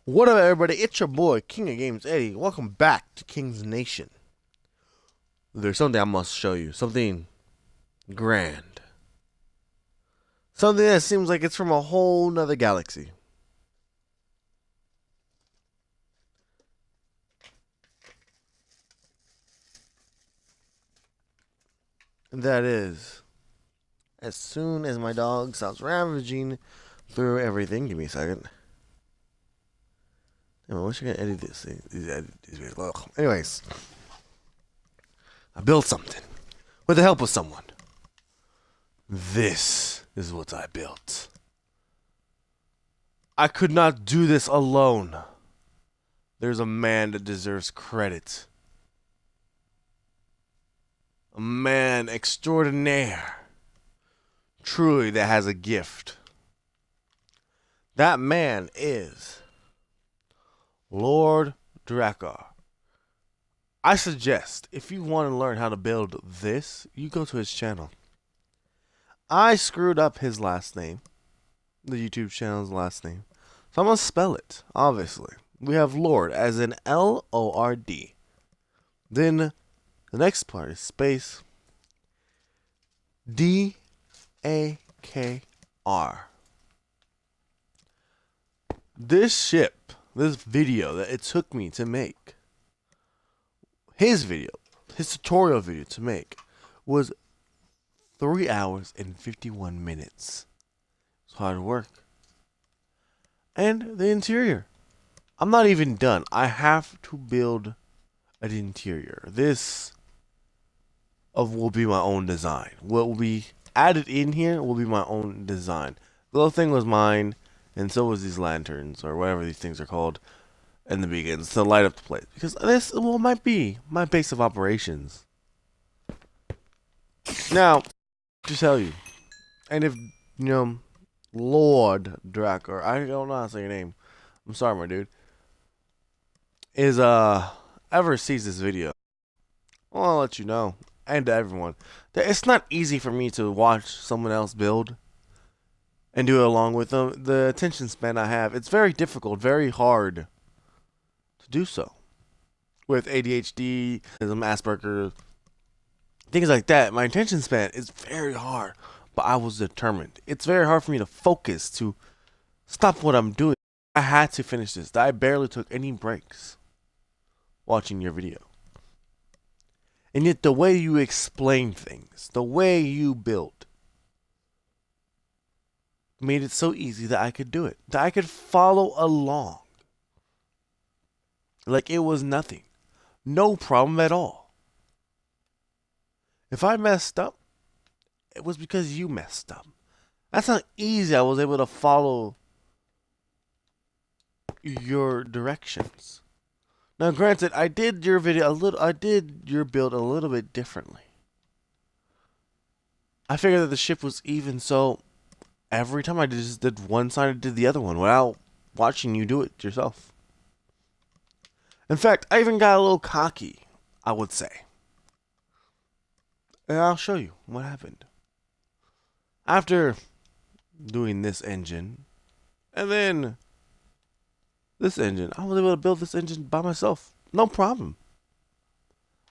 What up, everybody? It's your boy, King of Games Eddie. Welcome back to King's Nation. There's something I must show you. Something grand. Something that seems like it's from a whole nother galaxy. And that is, as soon as my dog stops ravaging through everything, give me a second. I wish I could edit this thing. Anyways, I built something with the help of someone. This is what I built. I could not do this alone. There's a man that deserves credit. A man extraordinaire. Truly, that has a gift. That man is Lord Dakr. I suggest, if you want to learn how to build this, you go to his channel. I screwed up his last name. The YouTube channel's last name. So I'm going to spell it, obviously. We have Lord, as in Lord. Then, the next part is space Dakr. This ship, this video that it took me to make, his tutorial video to make, was 3 hours and 51 minutes. It's hard work. And the interior. I'm not even done. I have to build an interior. This will be my own design. What will be added in here will be my own design. The little thing was mine, and so was these lanterns, or whatever these things are called, in the beginning, to light up the place. Because this might be my base of operations. Now, to tell you, and if, Lord Dakr, I don't know how to say your name. I'm sorry, my dude. Ever sees this video, well, I'll let you know, and to everyone, that it's not easy for me to watch someone else build and do it along with them. The attention span I have, it's very difficult, very hard to do so. With ADHD, Asperger's, things like that, my attention span is very hard, but I was determined. It's very hard for me to focus, to stop what I'm doing. I had to finish this. I barely took any breaks watching your video. And yet the way you explain things, the way you build, made it so easy that I could do it. That I could follow along. Like it was nothing. No problem at all. If I messed up, it was because you messed up. That's how easy I was able to follow your directions. Now, granted, I did your build a little bit differently. I figured that the ship was even, so every time I just did one side, I did the other one without watching you do it yourself. In fact, I even got a little cocky, I would say. And I'll show you what happened. After doing this engine, and then this engine, I was able to build this engine by myself. No problem.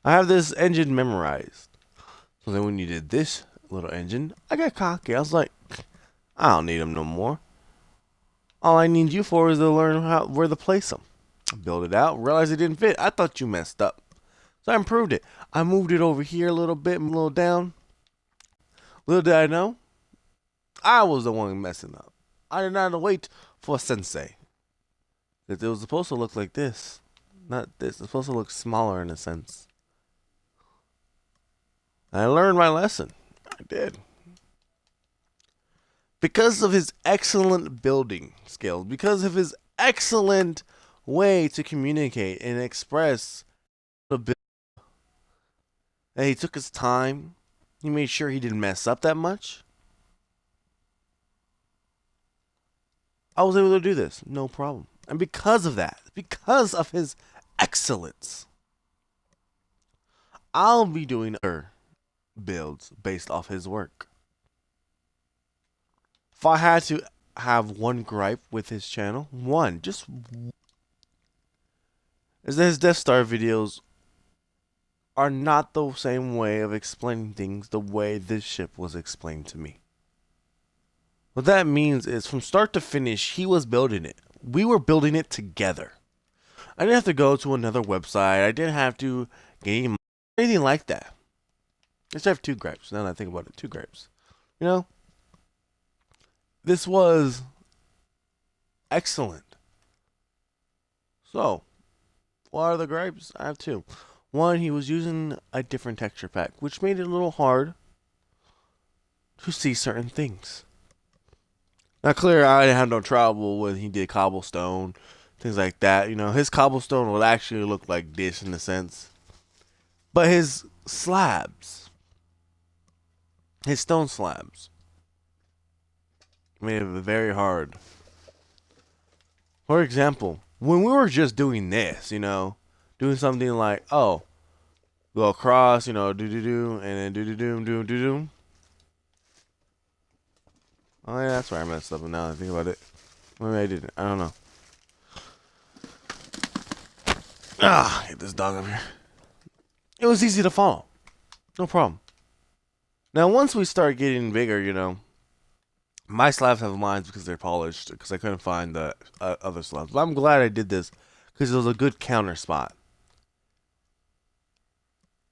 I have this engine memorized. So then when you did this little engine, I got cocky. I was like, I don't need them no more. All I need you for is to learn where to place them. Build it out, realized it didn't fit. I thought you messed up. So I improved it. I moved it over here a little bit, a little down. Little did I know, I was the one messing up. I did not wait for a sensei. It was supposed to look like this. Not this. It's supposed to look smaller in a sense. I learned my lesson. I did. Because of his excellent building skills, because of his excellent way to communicate and express the build, and he took his time. He made sure he didn't mess up that much. I was able to do this, no problem. And because of that, because of his excellence, I'll be doing other builds based off his work. If I had to have one gripe with his channel. One, just is that his Death Star videos are not the same way of explaining things the way this ship was explained to me. What that means is from start to finish, he was building it. We were building it together. I didn't have to go to another website. I didn't have to get anything like that. I just have two gripes. Now that I think about it, two gripes. You know, this was excellent. So, what are the gripes? I have two. One, he was using a different texture pack, which made it a little hard to see certain things. Now, clear, I didn't have no trouble when he did cobblestone, things like that. You know, his cobblestone would actually look like this in a sense. But his slabs, his stone slabs, made it very hard. For example, when we were just doing this, you know, doing something like, oh, go across, you know, do-do-do, and then do-do-do, do-do-do. Oh, yeah, that's where I messed up. Now that I think about it. Maybe I didn't. I don't know. Ah, get this dog up here. It was easy to follow. No problem. Now, once we start getting bigger, you know, my slabs have lines because they're polished, because I couldn't find the other slabs. But I'm glad I did this, because it was a good counter spot.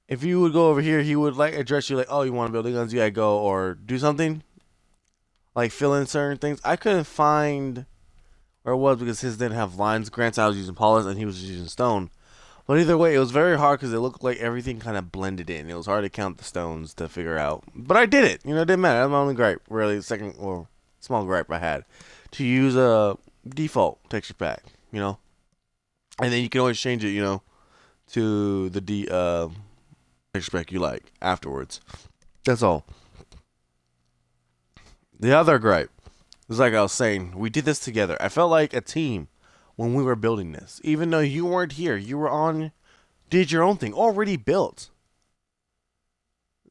If you would go over here, he would like address you like, oh, you want to build guns? You gotta go or do something. Like fill in certain things. I couldn't find where it was because his didn't have lines. Granted, I was using polish and he was using stone. But either way, it was very hard because it looked like everything kind of blended in. It was hard to count the stones to figure out. But I did it. You know, it didn't matter. That's my only gripe. Really, second or small gripe I had. To use a default texture pack, you know. And then you can always change it, you know, to the texture pack you like afterwards. That's all. The other gripe is like I was saying, we did this together. I felt like a team when we were building this. Even though you weren't here, you were on, did your own thing, already built.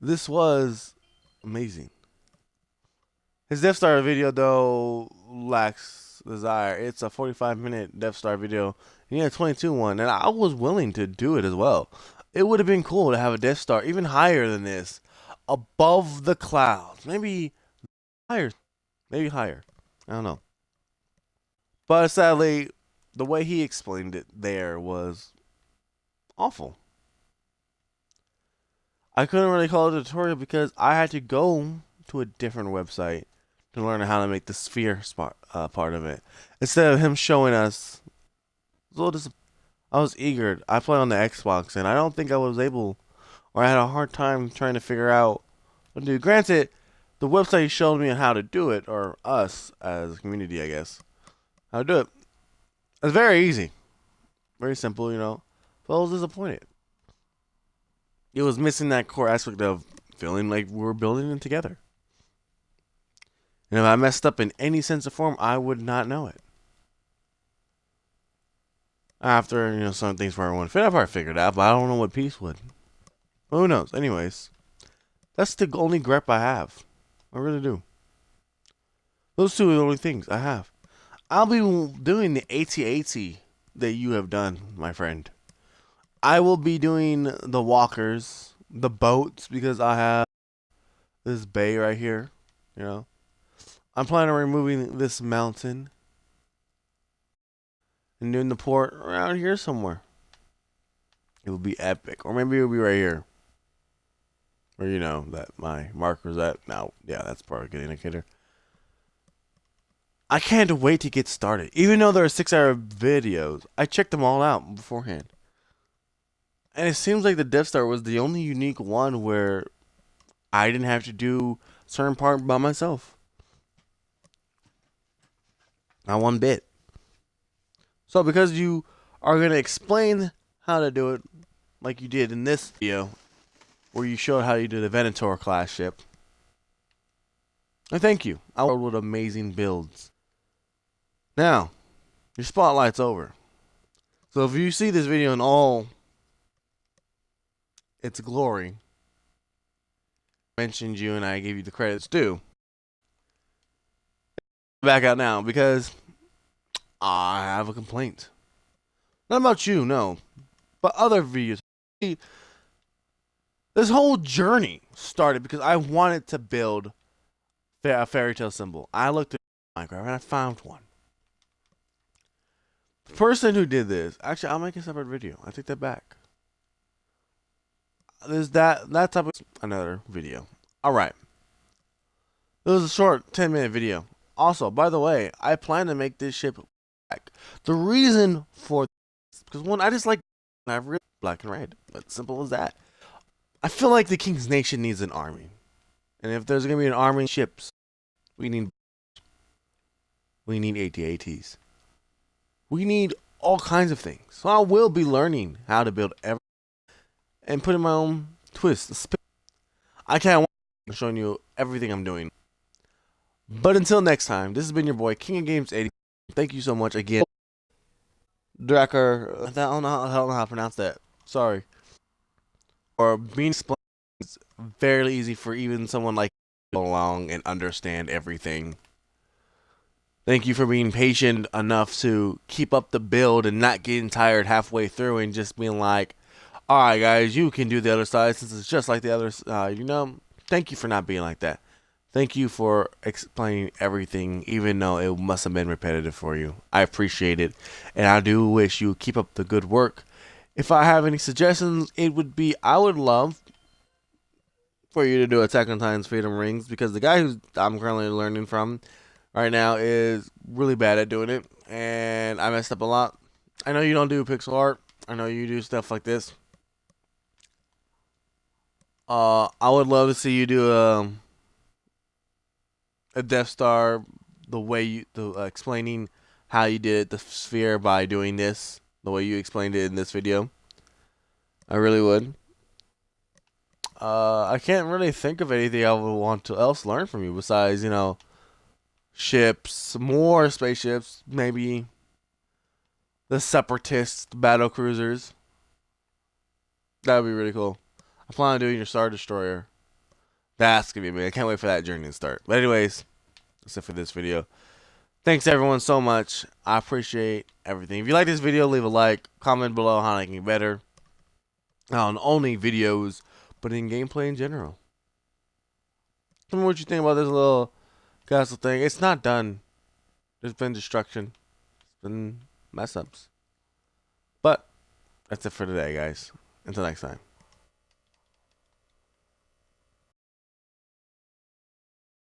This was amazing. His Death Star video, though, lacks desire. It's a 45-minute Death Star video. And he had a 22 one, and I was willing to do it as well. It would have been cool to have a Death Star even higher than this, above the clouds. Maybe higher. Maybe higher. I don't know. But sadly, the way he explained it there was awful. I couldn't really call it a tutorial because I had to go to a different website to learn how to make the sphere part of it. Instead of him showing us, I was eager. I play on the Xbox, and I don't think I was able, or I had a hard time trying to figure out what to do. Granted, the website showed me on how to do it, or us as a community, I guess, how to do it. It's very easy, very simple, you know. But I was disappointed. It was missing that core aspect of feeling like we were building it together. And if I messed up in any sense of form, I would not know it. After, you know, some things where I want to fit, I've already figured out, but I don't know what piece would. But who knows? Anyways, that's the only grep I have. I really do. Those two are the only things I have. I'll be doing the AT-AT that you have done, my friend. I will be doing the walkers, the boats, because I have this bay right here, you know. I'm planning on removing this mountain and doing the port around here somewhere. It will be epic. Or maybe it'll be right here. Or, you know, that my marker's at. Now, yeah, that's probably a good indicator. I can't wait to get started. Even though there are 6-hour videos, I checked them all out beforehand. And it seems like the Death Star was the only unique one where I didn't have to do a certain part by myself. Not one bit. So because you are going to explain how to do it like you did in this video, where you showed how you did a Venator class ship, I thank you. I worked with amazing builds. Now, your spotlight's over. So if you see this video in all its glory, I mentioned you and I gave you the credits due. back out now because I have a complaint. Not about you, no, but other videos. This whole journey started because I wanted to build a fairy tale symbol. I looked at Minecraft and I found one. The person who did this, actually, I'll make a separate video. I take that back. There's that type of another video. All right. It was a short 10-minute video. Also, by the way, I plan to make this ship black. The reason for this, because one, I just like black and red. But simple as that. I feel like the King's Nation needs an army. And if there's going to be an army of ships, we need AT-ATs. We need all kinds of things. So I will be learning how to build everything and putting my own twist. I can't wait showing you everything I'm doing. But until next time, this has been your boy, King of Games 80. Thank you so much again. Dakr, I don't know how to pronounce that. Sorry. Or being explained is fairly easy for even someone like you to go along and understand everything. Thank you for being patient enough to keep up the build and not getting tired halfway through and just being like, alright guys, you can do the other side since it's just like the other side. You know, thank you for not being like that. Thank you for explaining everything, even though it must have been repetitive for you. I appreciate it, and I do wish you keep up the good work. If I have any suggestions, it would be I would love for you to do Attack on Titan's Freedom Rings, because the guy who I'm currently learning from right now is really bad at doing it, and I messed up a lot. I know you don't do pixel art. I know you do stuff like this. I would love to see you do a Death Star, the way you explaining how you did the sphere by doing this, the way you explained it in this video. I really would. I can't really think of anything I would want to else learn from you besides, you know, ships, more spaceships, maybe the separatist battle cruisers. That would be really cool. I plan on doing your Star Destroyer. That's gonna be amazing. I can't wait for that journey to start. But anyways, that's it for this video. Thanks everyone so much. I appreciate everything. If you like this video, leave a like. Comment below how I can get better. Not on only videos, but in gameplay in general. Tell me what you think about this little castle thing. It's not done. There's been destruction. It's been mess ups. But that's it for today, guys. Until next time.